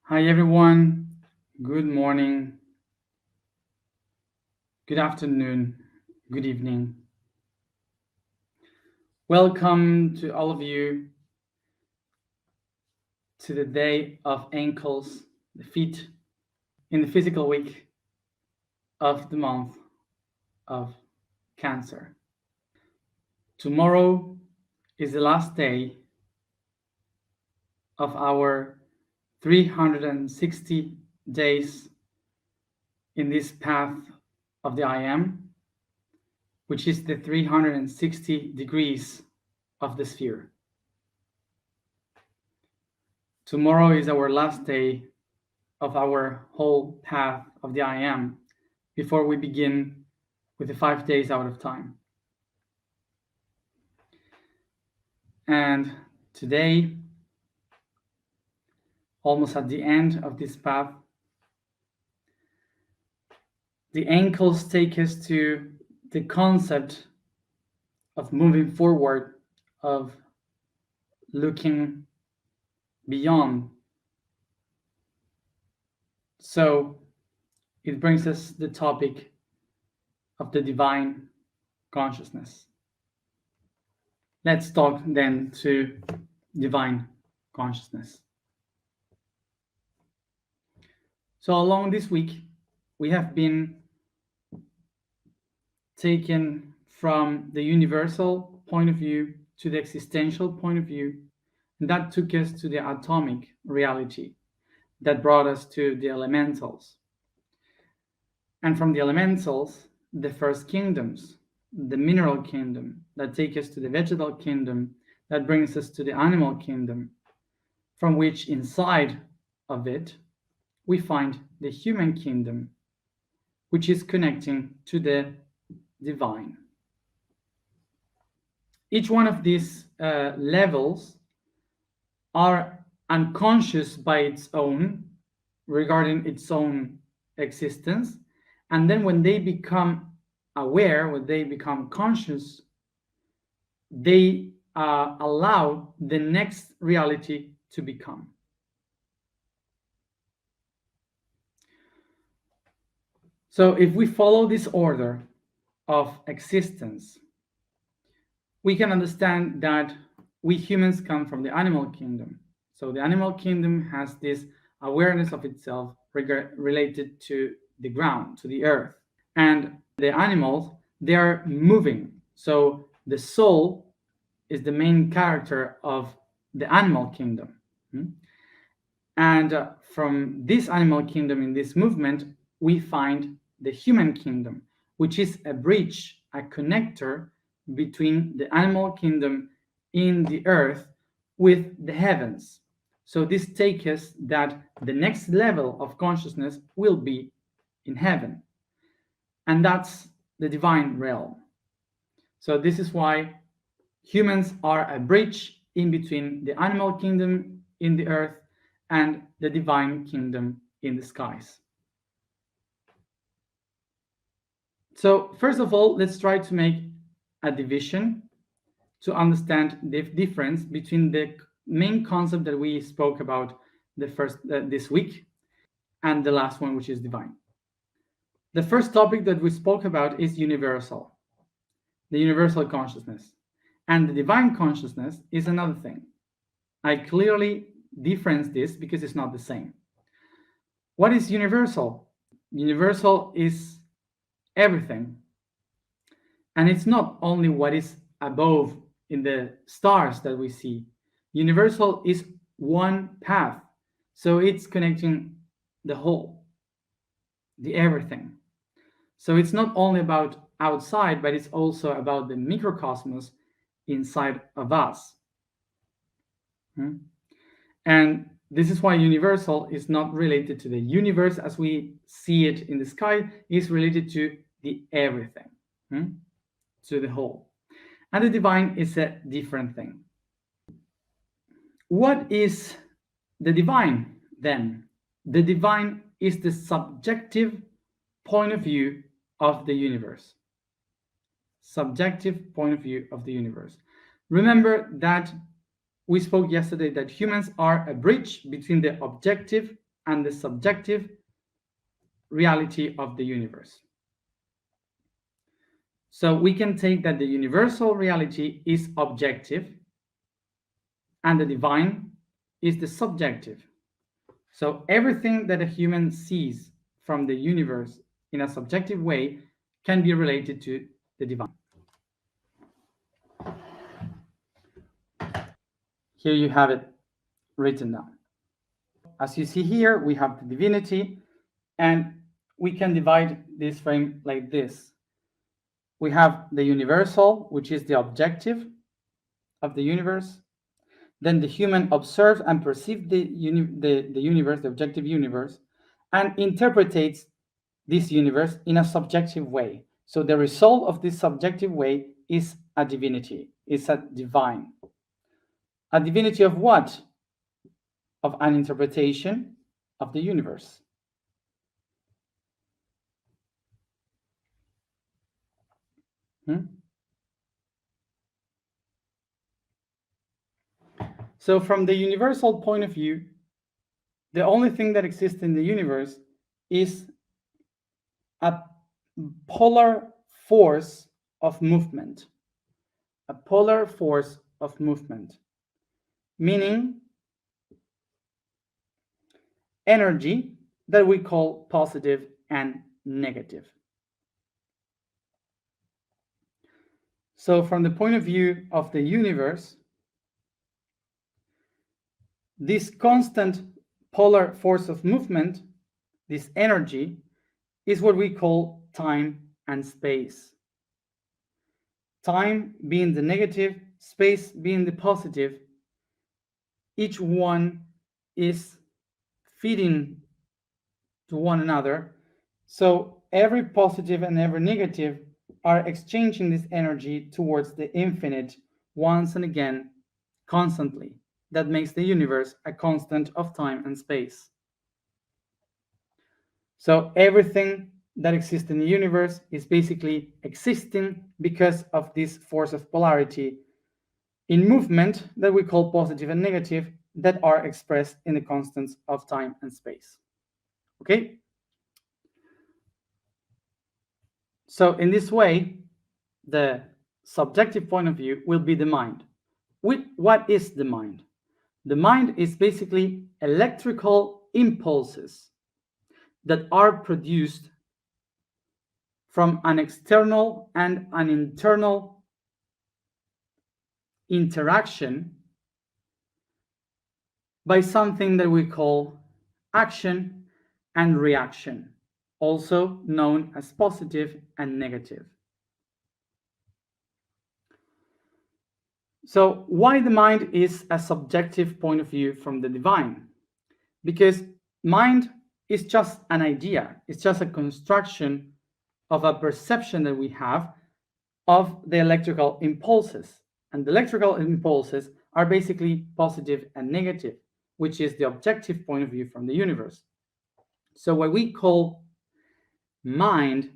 Hi everyone, good morning, good afternoon, good evening. Welcome to all of you to the day of ankles, the feet, in the physical week of the month of Cancer. Tomorrow is the last day of our 360 days in this path of the I Am, which is the 360 degrees of the sphere. Tomorrow is our last day of our whole path of the I Am before we begin with the 5 days out of time. And today, almost at the end of this path, the ankles take us to the concept of moving forward, of looking beyond. So it brings us the topic of the divine consciousness. Let's talk then to divine consciousness. So along this week, we have been taken from the universal point of view to the existential point of view, and that took us to the atomic reality that brought us to the elementals. And from the elementals, the first kingdoms, the mineral kingdom, that take us to the vegetal kingdom, that brings us to the animal kingdom, from which inside of it, we find the human kingdom, which is connecting to the divine. Each one of these levels are unconscious by its own, regarding its own existence. And then when they become aware, when they become conscious, they allow the next reality to become. So if we follow this order of existence, we can understand that we humans come from the animal kingdom. So the animal kingdom has this awareness of itself related to the ground, to the earth. And the animals, they are moving. So the soul is the main character of the animal kingdom. And from this animal kingdom, in this movement, we find the human kingdom, which is a bridge, a connector between the animal kingdom in the earth with the heavens. So this takes us that the next level of consciousness will be in heaven. And that's the divine realm. So this is why humans are a bridge in between the animal kingdom in the earth and the divine kingdom in the skies. So first of all, let's try to make a division to understand the difference between the main concept that we spoke about this week and the last one, which is divine. The first topic that we spoke about is universal, the universal consciousness. And the divine consciousness is another thing. I clearly difference this because it's not the same. What is universal? Universal is everything. And it's not only what is above in the stars that we see. Universal is one path. So it's connecting the whole, the everything. So it's not only about outside, but it's also about the microcosmos inside of us. And this is why universal is not related to the universe as we see it in the sky, it's related to the everything, to the whole. And the divine is a different thing. What is the divine then? The divine is the subjective point of view of the universe. Subjective point of view of the universe. Remember that we spoke yesterday that humans are a bridge between the objective and the subjective reality of the universe. So we can take that the universal reality is objective and the divine is the subjective. So everything that a human sees from the universe in a subjective way can be related to the divine. Here you have it written down. As you see here, we have the divinity, and we can divide this frame like this. We have the universal, which is the objective of the universe. Then the human observes and perceives the universe, the objective universe, and interprets this universe in a subjective way. So the result of this subjective way is a divinity, is a divine. A divinity of what? Of an interpretation of the universe. So from the universal point of view, the only thing that exists in the universe is a polar force of movement. A polar force of movement, meaning energy that we call positive and negative. So from the point of view of the universe, this constant polar force of movement, this energy, is what we call time and space. Time being the negative, space being the positive. Each one is feeding to one another. So every positive and every negative are exchanging this energy towards the infinite once and again, constantly. That makes the universe a constant of time and space. So everything that exists in the universe is basically existing because of this force of polarity in movement that we call positive and negative, that are expressed in the constants of time and space. Okay? So in this way, the subjective point of view will be the mind. What is the mind? The mind is basically electrical impulses that are produced from an external and an internal interaction by something that we call action and reaction, also known as positive and negative. So why the mind is a subjective point of view from the divine? Because mind is just an idea. It's just a construction of a perception that we have of the electrical impulses. And the electrical impulses are basically positive and negative, which is the objective point of view from the universe. So what we call mind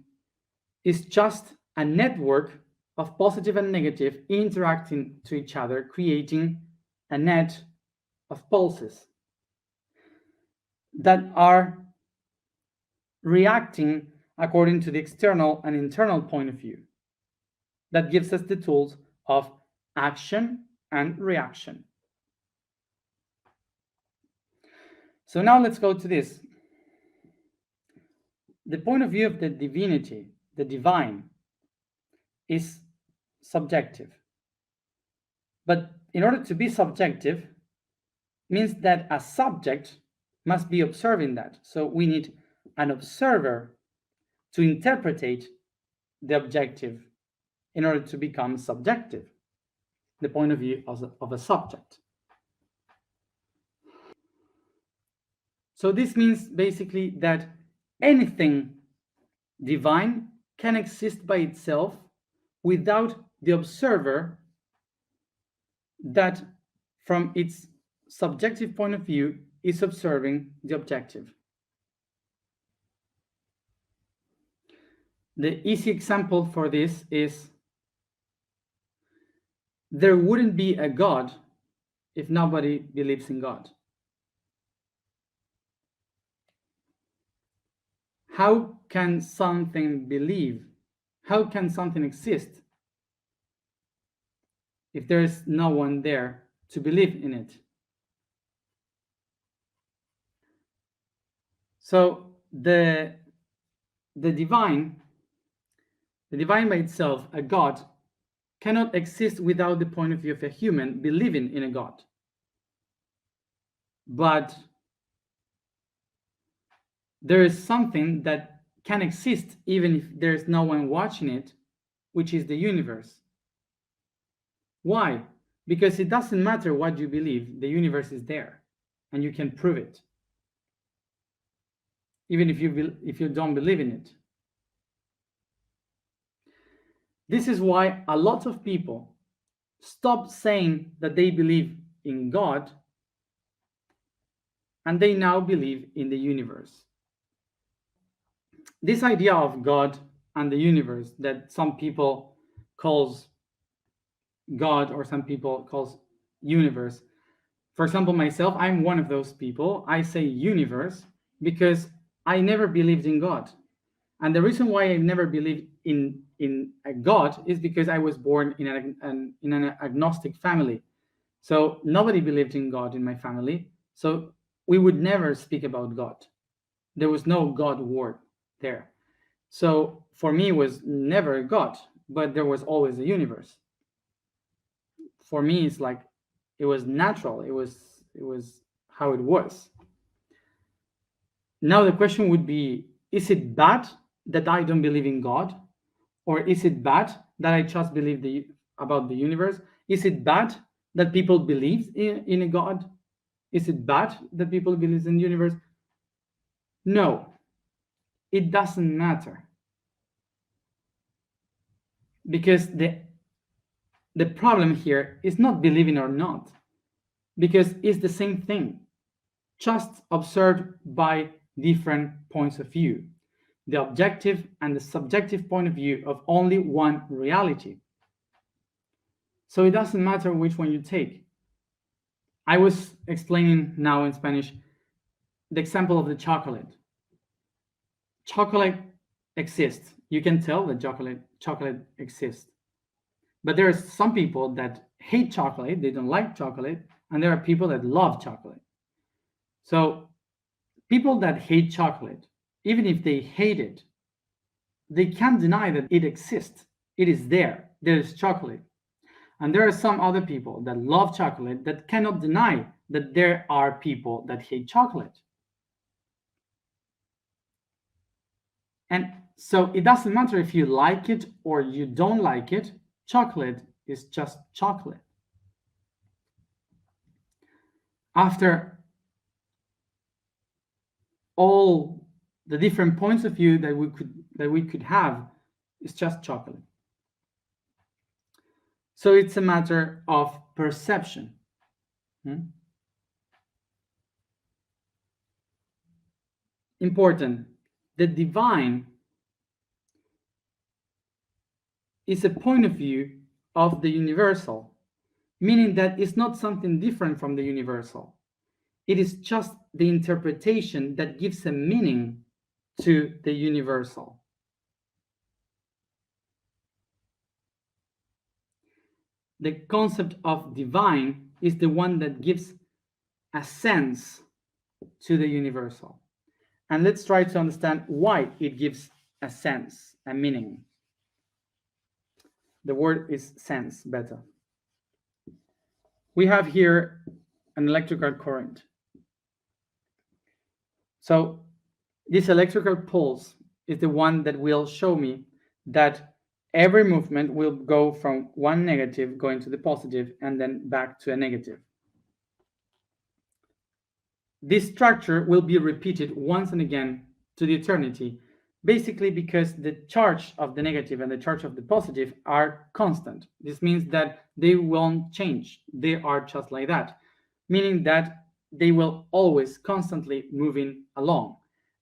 is just a network of positive and negative interacting to each other, creating a net of pulses that are reacting according to the external and internal point of view. That gives us the tools of action and reaction. So now let's go to this. The point of view of the divinity, the divine, is subjective. But in order to be subjective, means that a subject must be observing that. So we need an observer to interpret the objective in order to become subjective, the point of view of a subject. So this means basically that anything divine can exist by itself without the observer that from its subjective point of view is observing the objective. The easy example for this is there wouldn't be a God if nobody believes in God. how can something believe? How can something exist if there is no one there to believe in it? So the divine by itself, a God, cannot exist without the point of view of a human believing in a God. But there is something that can exist even if there is no one watching it, which is the universe. Why? Because it doesn't matter what you believe, the universe is there, and you can prove it, even if you don't believe in it. This is why a lot of people stop saying that they believe in God, and they now believe in the universe. This idea of God and the universe that some people calls God or some people calls universe. For example, myself, I'm one of those people. I say universe because I never believed in God. And the reason why I never believed in a God is because I was born in an agnostic family. So nobody believed in God in my family. So we would never speak about God. There was no God word there. So for me, it was never God, but there was always a universe. For me, it's like it was natural. It was how it was. Now the question would be, is it bad that I don't believe in God? Or is it bad that I just believe about the universe? Is it bad that people believe in a God? Is it bad that people believe in the universe? No, it doesn't matter. Because the problem here is not believing or not, because it's the same thing, just observed by different points of view. The objective and the subjective point of view of only one reality. So it doesn't matter which one you take. I was explaining now in Spanish the example of the chocolate. Chocolate exists. You can tell that chocolate exists. But there are some people that hate chocolate, they don't like chocolate, and there are people that love chocolate. So people that hate chocolate, even if they hate it, they can't deny that it exists. It is there. There is chocolate. And there are some other people that love chocolate that cannot deny that there are people that hate chocolate. And so it doesn't matter if you like it or you don't like it, chocolate is just chocolate. After all the different points of view that we could have, it's just chocolate. So it's a matter of perception. Important. The divine is a point of view of the universal, meaning that it's not something different from the universal. It is just the interpretation that gives a meaning to the universal. The concept of divine is the one that gives a sense to the universal. And let's try to understand why it gives a sense, a meaning. The word is sense, better. We have here an electrical current. So this electrical pulse is the one that will show me that every movement will go from one negative going to the positive and then back to a negative. This structure will be repeated once and again to the eternity, basically because the charge of the negative and the charge of the positive are constant. This means that they won't change. They are just like that, meaning that they will always constantly moving along.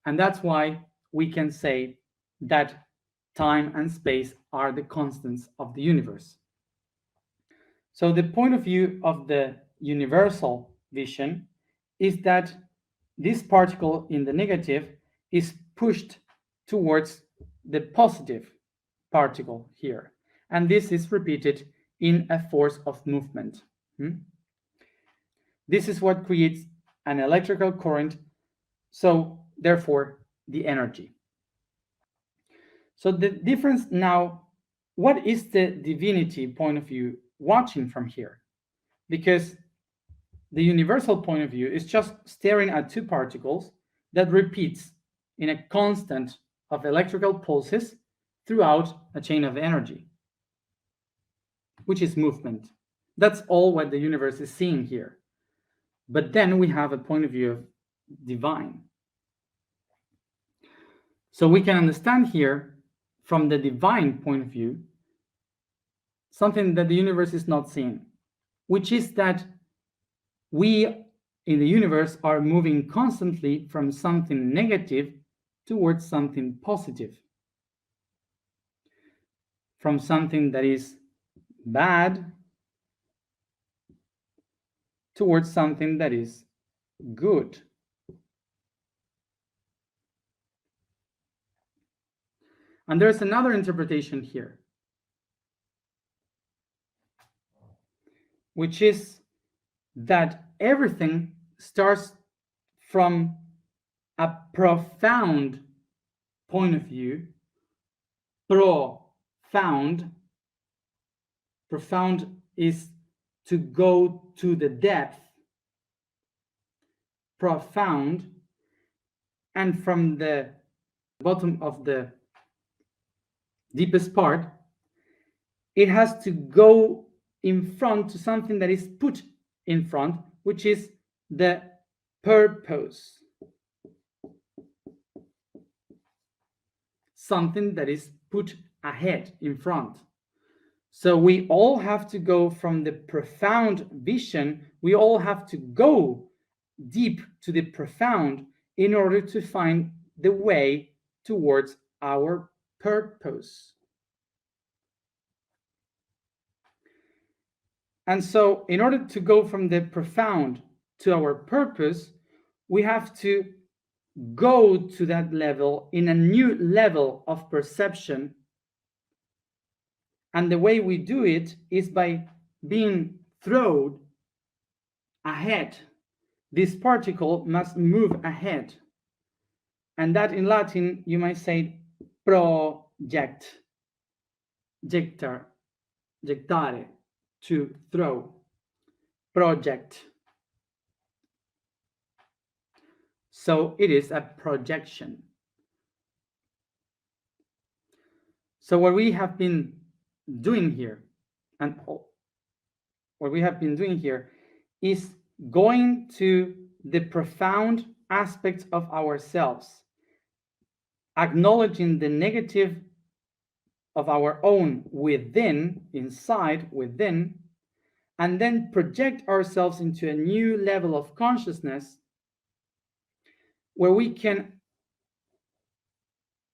And that's why we can say that time and space are the constants of the universe. So the point of view of the universal vision is that this particle in the negative is pushed towards the positive particle here. And this is repeated in a force of movement. This is what creates an electrical current, so therefore the energy. So the difference now, what is the divinity point of view watching from here? Because the universal point of view is just staring at two particles that repeats in a constant of electrical pulses throughout a chain of energy, which is movement. That's all what the universe is seeing here. But then we have a point of view of divine. So we can understand here from the divine point of view something that the universe is not seeing, which is that we in the universe are moving constantly from something negative towards something positive, from something that is bad towards something that is good. And there's another interpretation here, which is that everything starts from a profound point of view. Profound is to go to the depth. Profound. And from the bottom of the deepest part, it has to go in front to something that is put in front, which is the purpose. Something that is put ahead, in front. So we all have to go from the profound vision, we all have to go deep to the profound in order to find the way towards our purpose. And so in order to go from the profound to our purpose, we have to go to that level in a new level of perception. And the way we do it is by being thrown ahead. This particle must move ahead. And that in Latin, you might say project, gettare, to throw, project. So it is a projection. So what we have been doing here, is going to the profound aspects of ourselves, acknowledging the negative of our own within, inside, within, and then project ourselves into a new level of consciousness where we can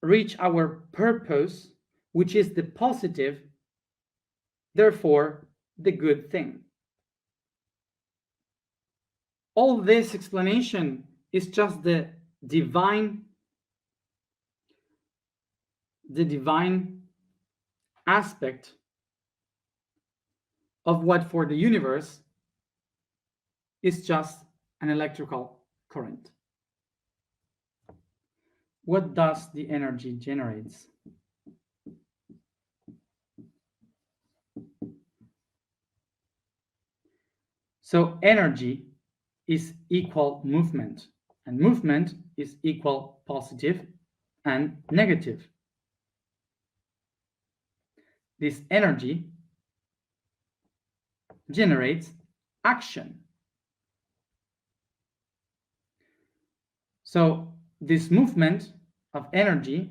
reach our purpose, which is the positive, therefore the good thing. All this explanation is just the divine aspect of what for the universe is just an electrical current. What does the energy generates? So energy is equal movement, and movement is equal positive and negative. This energy generates action. So this movement of energy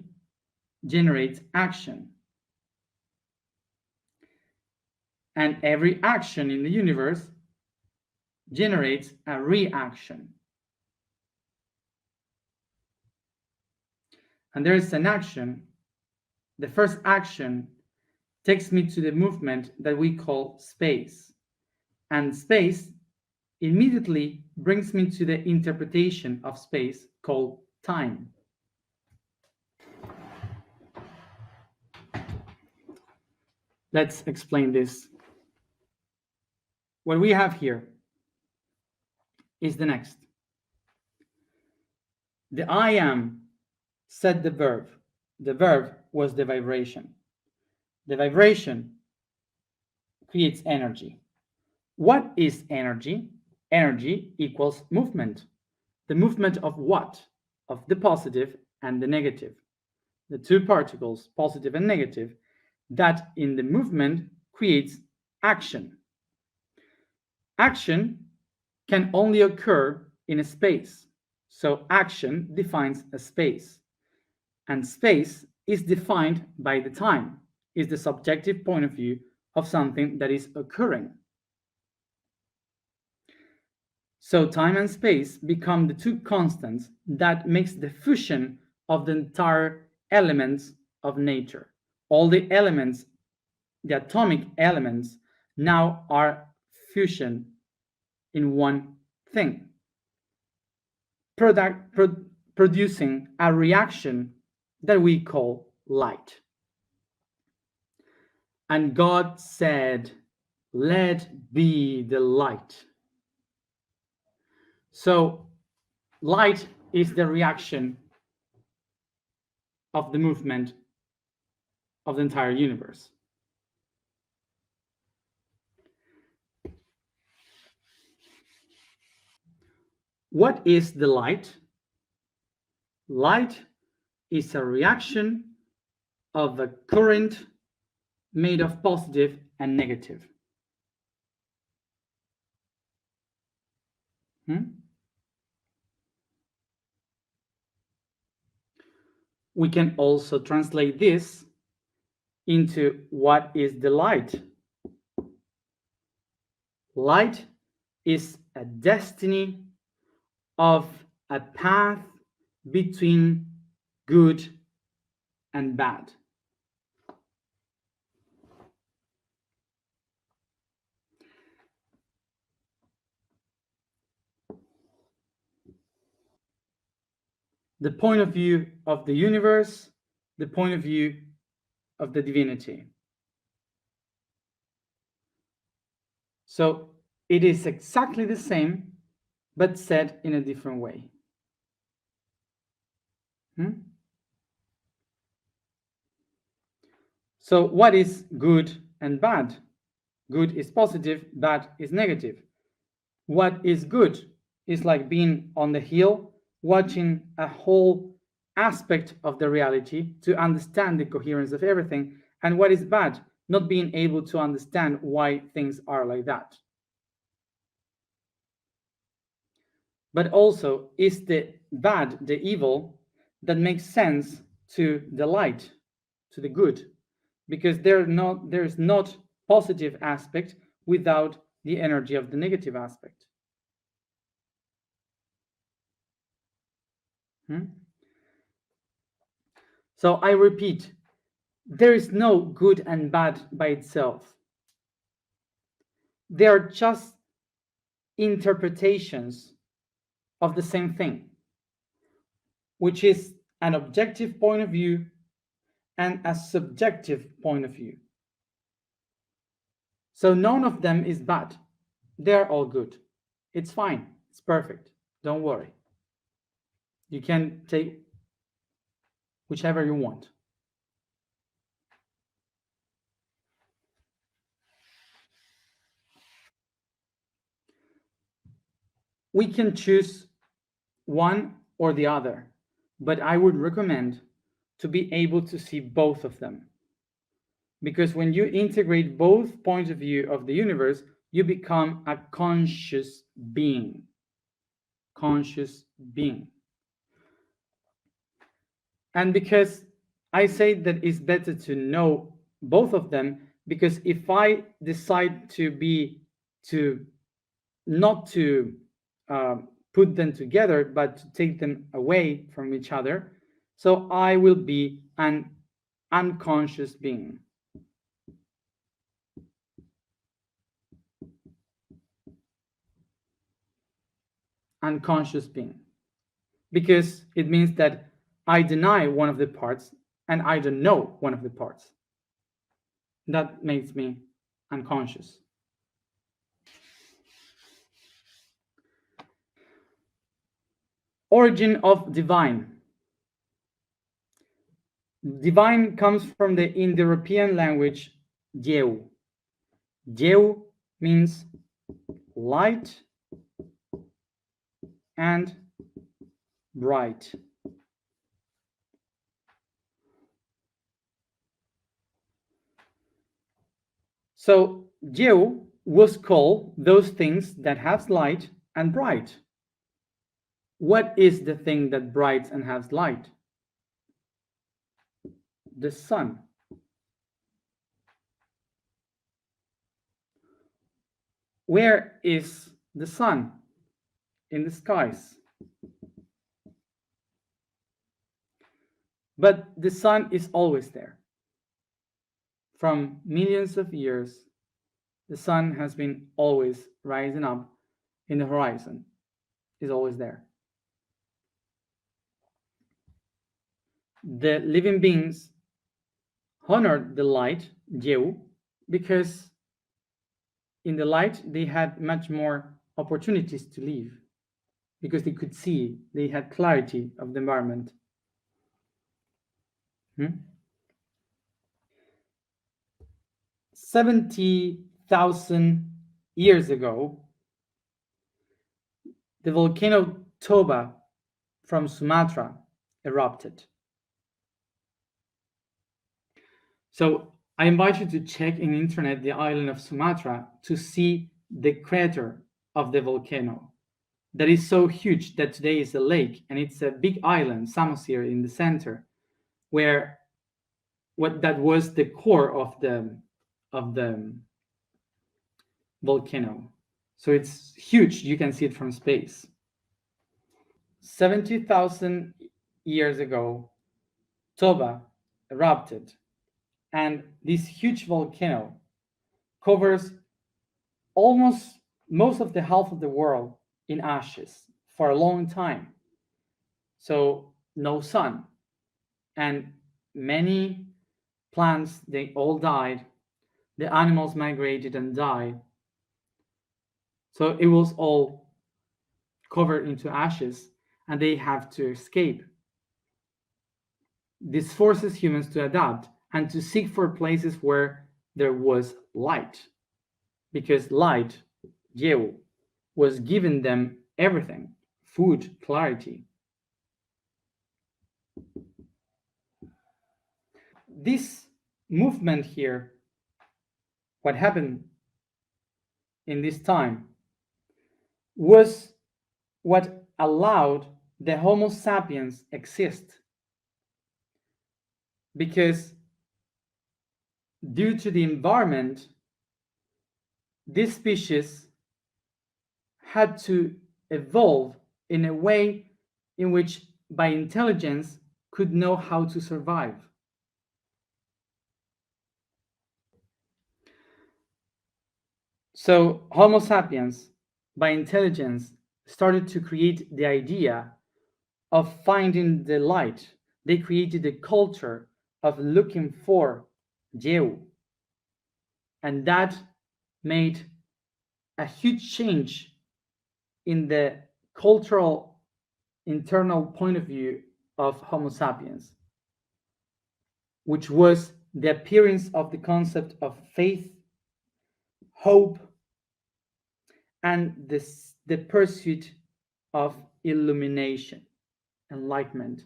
generates action. And every action in the universe generates a reaction. And there is an action. The first action takes me to the movement that we call space. And space immediately brings me to the interpretation of space called time. Let's explain this. What we have here is the next. The I am said the verb. The verb was the vibration. The vibration creates energy. What is energy? Energy equals movement. The movement of what? Of the positive and the negative. The two particles, positive and negative, that in the movement creates action. Action can only occur in a space. So action defines a space. And space is defined by the time, is the subjective point of view of something that is occurring. So time and space become the two constants that makes the fusion of the entire elements of nature. All the elements, the atomic elements, now are fusion in one thing, producing a reaction that we call light. And God said, "Let be the light." So light is the reaction of the movement of the entire universe. What is the light? Light is a reaction of a current made of positive and negative. We can also translate this into what is the light. Light is a destiny of a path between good and bad. The point of view of the universe, the point of view of the divinity. So it is exactly the same, but said in a different way. So what is good and bad? Good is positive, bad is negative. What is good is like being on the hill, watching a whole aspect of the reality to understand the coherence of everything. And what is bad? Not being able to understand why things are like that. But also, is the bad, the evil, that makes sense to the light, to the good, because there's not positive aspect without the energy of the negative aspect. So I repeat, there is no good and bad by itself. They are just interpretations of the same thing, which is an objective point of view and a subjective point of view. So none of them is bad. They're all good. It's fine. It's perfect. Don't worry. You can take whichever you want. We can choose one or the other, but I would recommend to be able to see both of them. Because when you integrate both points of view of the universe, you become a conscious being. Conscious being. And because I say that it's better to know both of them, because if I decide not to put them together, but to take them away from each other, so I will be an unconscious being. Unconscious being. Because it means that I deny one of the parts and I don't know one of the parts. that makes me unconscious. Origin of divine. Divine comes from the Indo-European language Deu. Deu means light and bright. So Deu was called those things that have light and bright. What is the thing that brights and has light? The sun. Where is the sun? In the skies. But the sun is always there. From millions of years, the sun has been always rising up in the horizon. Is always there. The living beings honored the light, Deu, because in the light they had much more opportunities to live, because they could see, they had clarity of the environment. 70,000 years ago, the volcano Toba from Sumatra erupted. So I invite you to check in the internet the island of Sumatra to see the crater of the volcano that is so huge that today is a lake, and it's a big island, Samosir, in the center, where that was the core of the volcano. So it's huge. You can see it from space. 70,000 years ago, Toba erupted, and this huge volcano covers almost most of the half of the world in ashes for a long time. So no sun, and many plants, they all died. The animals migrated and died. So it was all covered into ashes, and they have to escape. This forces humans to adapt and to seek for places where there was light, because light, Deu, was giving them everything: food, clarity. This movement here, what happened in this time, was what allowed the Homo sapiens exist, because due to the environment, this species had to evolve in a way in which by intelligence could know how to survive. So Homo sapiens, by intelligence, started to create the idea of finding the light. They created a culture of looking for Deu, and that made a huge change in the cultural internal point of view of Homo sapiens, which was the appearance of the concept of faith, hope, and the pursuit of illumination, enlightenment.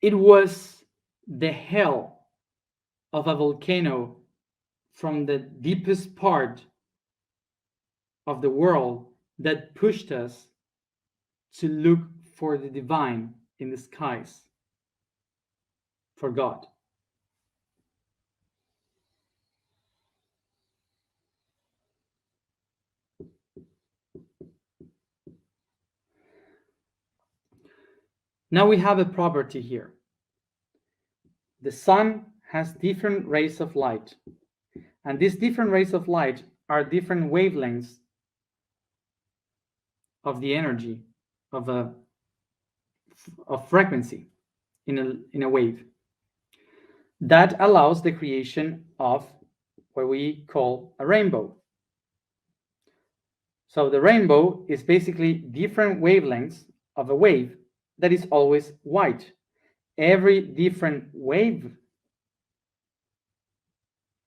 It was the hell of a volcano from the deepest part of the world that pushed us to look for the divine in the skies, for God. Now we have a property here. The sun has different rays of light, and these different rays of light are different wavelengths of the energy of frequency in a wave. that allows the creation of what we call a rainbow. So the rainbow is basically different wavelengths of a wave that is always white. Every different wave,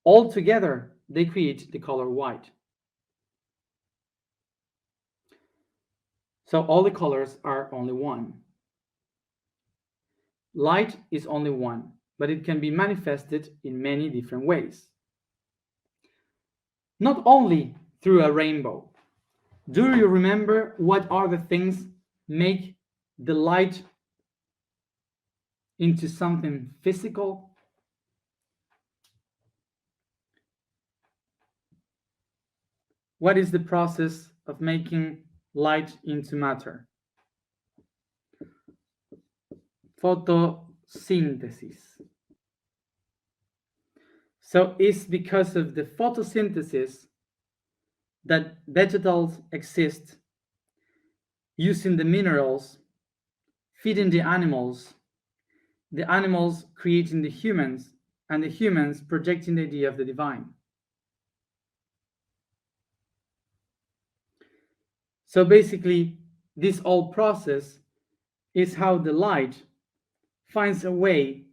all together, they create the color white. So all the colors are only one. Light is only one, but it can be manifested in many different ways. Not only through a rainbow. Do you remember what are the things make the light into something physical? What is the process of making light into matter? Photosynthesis. So it's because of the photosynthesis that vegetables exist, using the minerals, feeding the animals creating the humans, and the humans projecting the idea of the divine. So basically, this whole process is how the light finds a way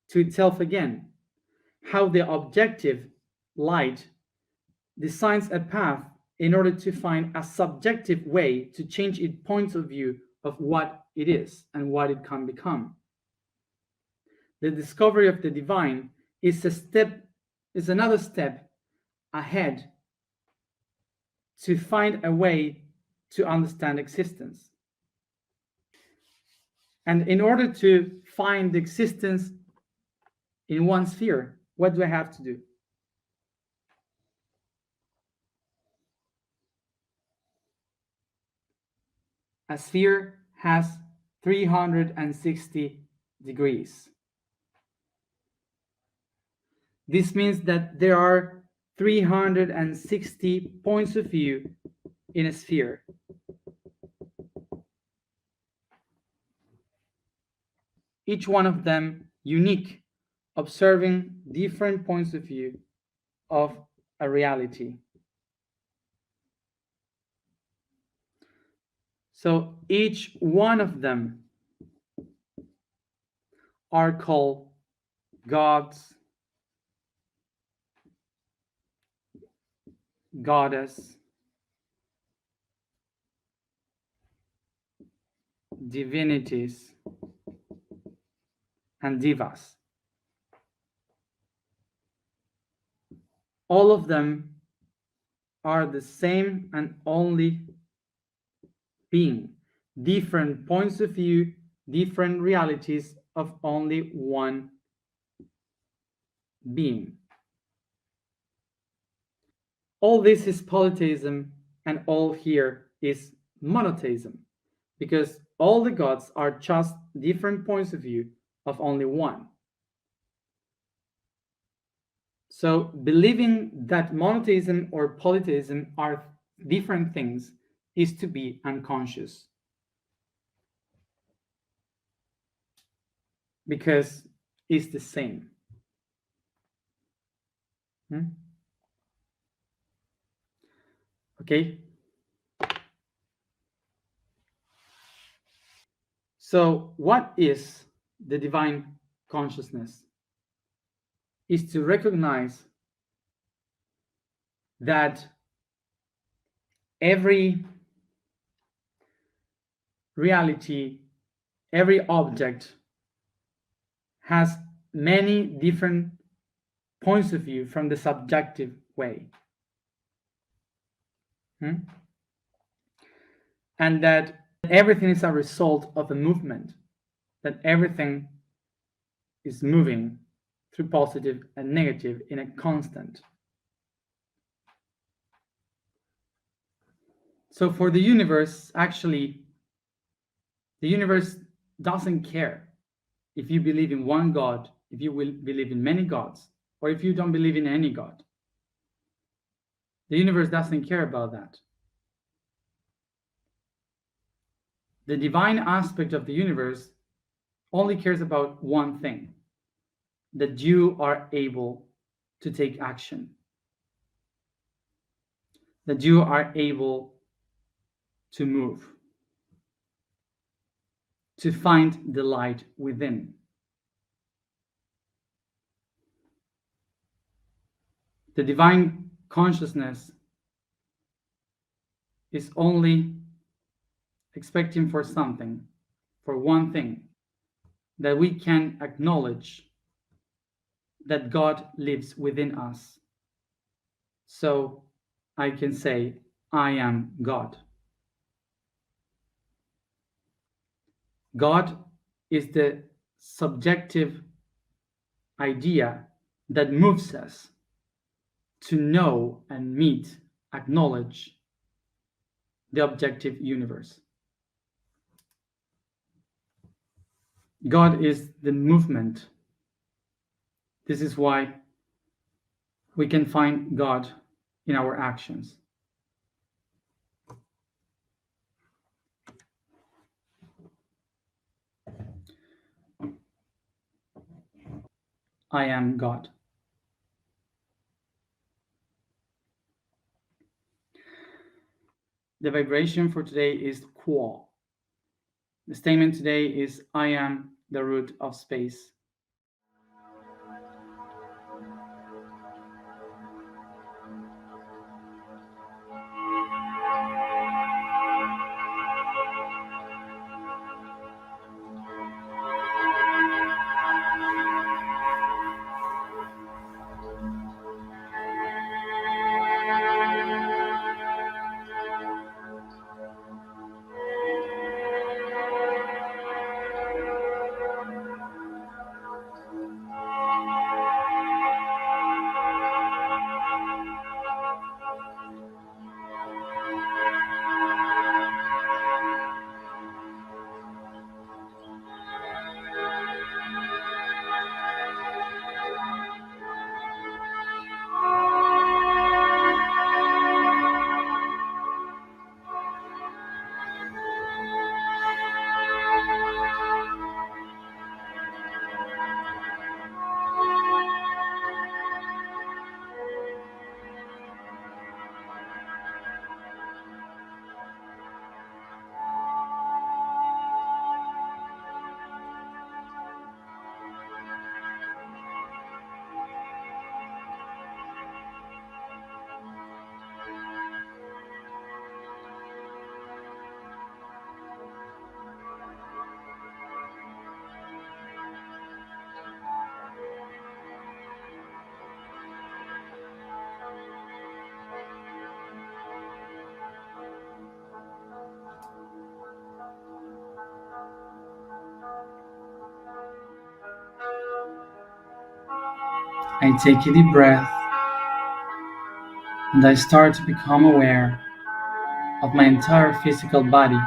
to itself again, how the objective light designs a path in order to find a subjective way to change its point of view of what it is and what it can become. The discovery of the divine is another step ahead to find a way to understand existence. And in order to find the existence in one sphere, what do I have to do? A sphere has 360 degrees. This means that there are 360 points of view in a sphere. Each one of them unique, observing different points of view of a reality. So each one of them are called gods, goddess, divinities, and divas. All of them are the same and only being, different points of view, different realities of only one being. All this is polytheism, and all here is monotheism, because all the gods are just different points of view of only one. So believing that monotheism or polytheism are different things is to be unconscious, because it's the same. Okay. So what is the divine consciousness? Is to recognize that every reality, every object has many different points of view from the subjective way. And that everything is a result of a movement, that everything is moving through positive and negative in a constant. So for the universe, actually, the universe doesn't care if you believe in one God, if you will believe in many gods, or if you don't believe in any God. The universe doesn't care about that. The divine aspect of the universe only cares about one thing, that you are able to take action, that you are able to move, to find the light within. The divine consciousness is only expecting for something, for one thing, that we can acknowledge that God lives within us. So I can say, I am God. God is the subjective idea that moves us to know and meet, acknowledge the objective universe. God is the movement. This is why we can find God in our actions. I am God. The vibration for today is Qua. The statement today is, I am the root of space. I take a deep breath and I start to become aware of my entire physical body,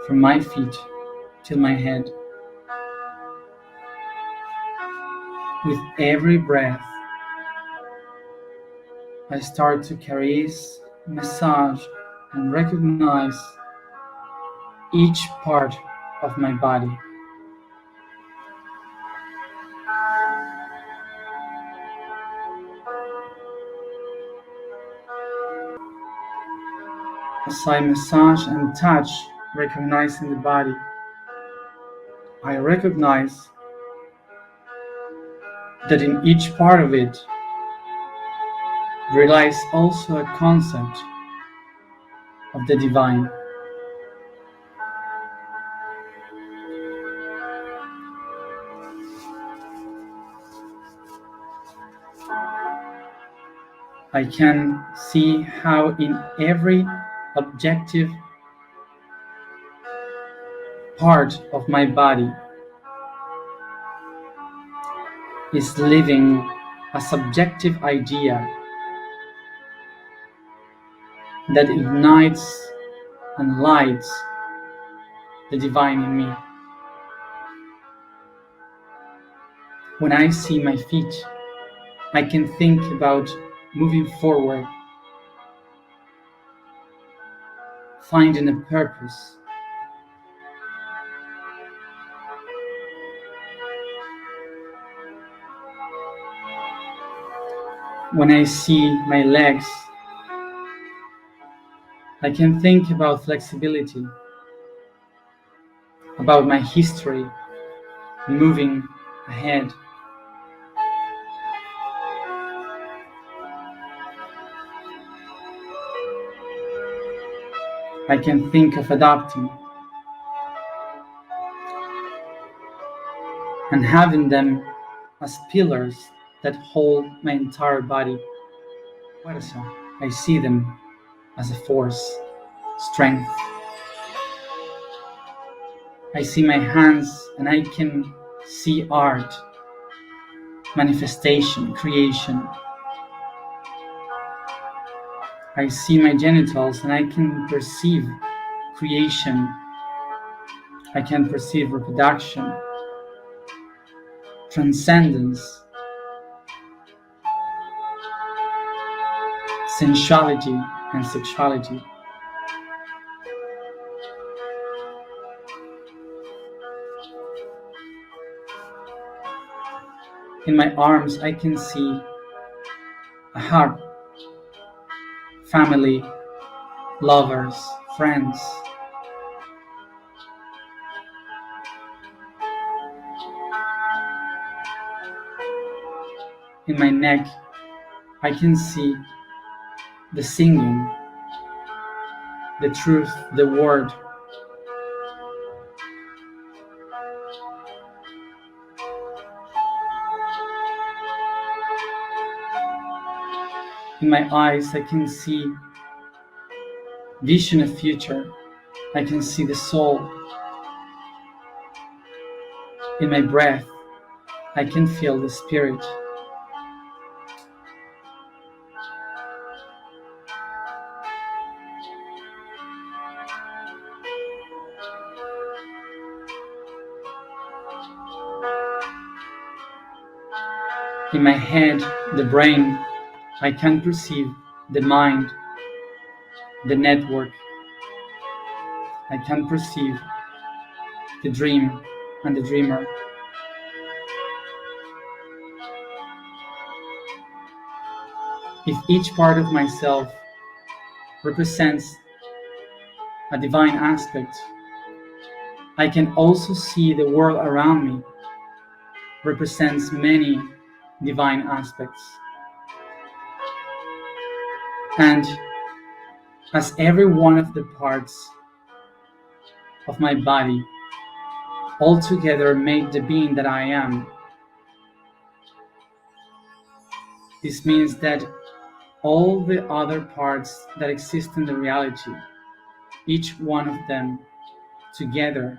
from my feet till my head. With every breath, I start to caress, massage, and recognize each part of my body. As I massage and touch, recognizing the body, I recognize that in each part of it relies also a concept of the divine. I can see how in every objective part of my body is living a subjective idea that ignites and lights the divine in me. When I see my feet, I can think about moving forward, finding a purpose. When I see my legs, I can think about flexibility, about my history, moving ahead. I can think of adapting and having them as pillars that hold my entire body. Fuerza. I see them as a force, strength. I see my hands and I can see art, manifestation, creation. I see my genitals and I can perceive creation. I can perceive reproduction, transcendence, sensuality and sexuality. In my arms, I can see a heart, family, lovers, friends. In my neck, I can see the singing, the truth, the word. In my eyes, I can see vision of future. I can see the soul. In my breath, I can feel the spirit. In my head, the brain, I can perceive the mind, the network. I can perceive the dream and the dreamer. If each part of myself represents a divine aspect, I can also see the world around me represents many divine aspects. And as every one of the parts of my body all together make the being that I am, this means that all the other parts that exist in the reality, each one of them together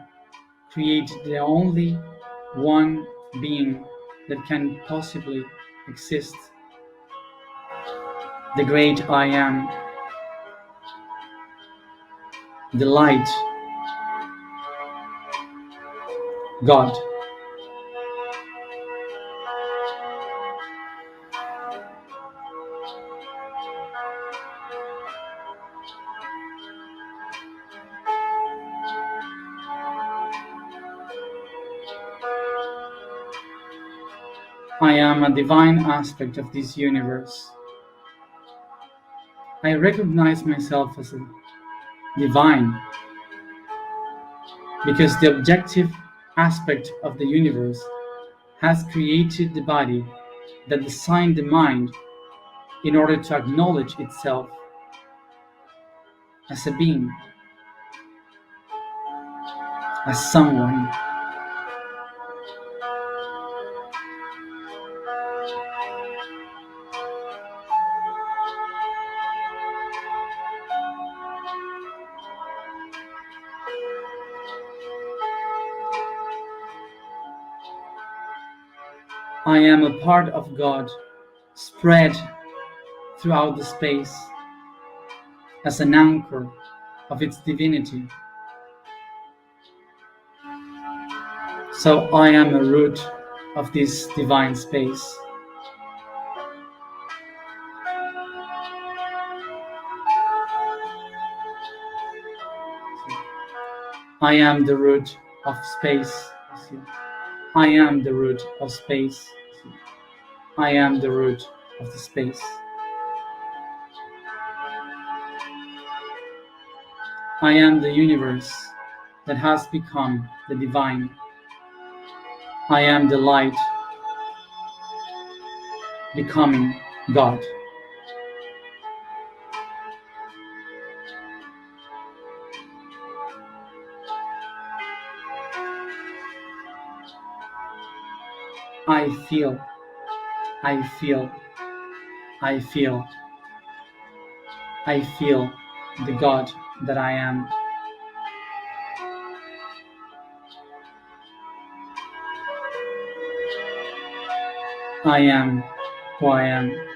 create the only one being that can possibly exist. The great I am, the light, God. I am a divine aspect of this universe. I recognize myself as a divine because the objective aspect of the universe has created the body that designed the mind in order to acknowledge itself as a being, as someone. I am a part of God, spread throughout the space as an anchor of its divinity. So I am a root of this divine space. I am the root of space. I am the root of space. I am the root of the space. I am the universe that has become the divine. I am the light becoming God. I feel, I feel, I feel, I feel the God that I am. I am who I am.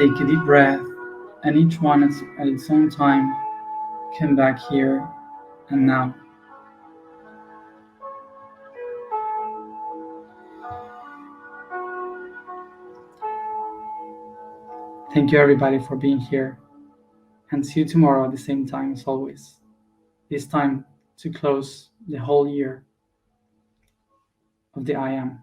take a deep breath, and each one at its own time, come back here and now. Thank you everybody for being here, and see you tomorrow at the same time as always. This time to close the whole year of the I Am.